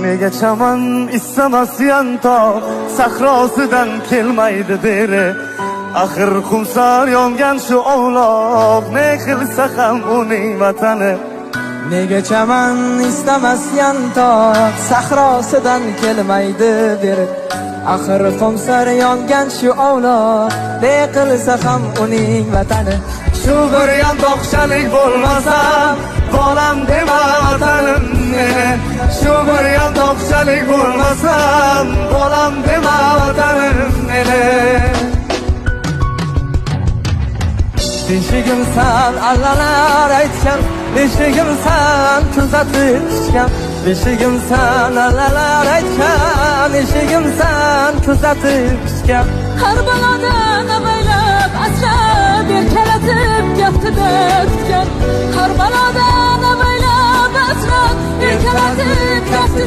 Nega chaman istamas yantoq sahrosidan kelmaydi beri. Axir xumsar yongan shu ovloq, ne qilsa ham uning vatani. Nega chaman istamas yantoq sahrosidan kelmaydi beri. Axir xumsar yongan shu ovloq, ne qilsa ham uning vatani. Shu bir yantoqchalik bo'lmasam, bolam dema vatanim meni. Shu bir yantoqchalik bo'lmasam, bolam dema vatanim meni. Beshigimsan allalar aytgan, beshigimsan kuzatib tushgan. Beshigimsan allalar aytgan, beshigimsan kuzatib tushgan. Har balodan avaylab asrab erkalatib gaftida tutgan. Har balodan avaylab asrab erkalatib gaftida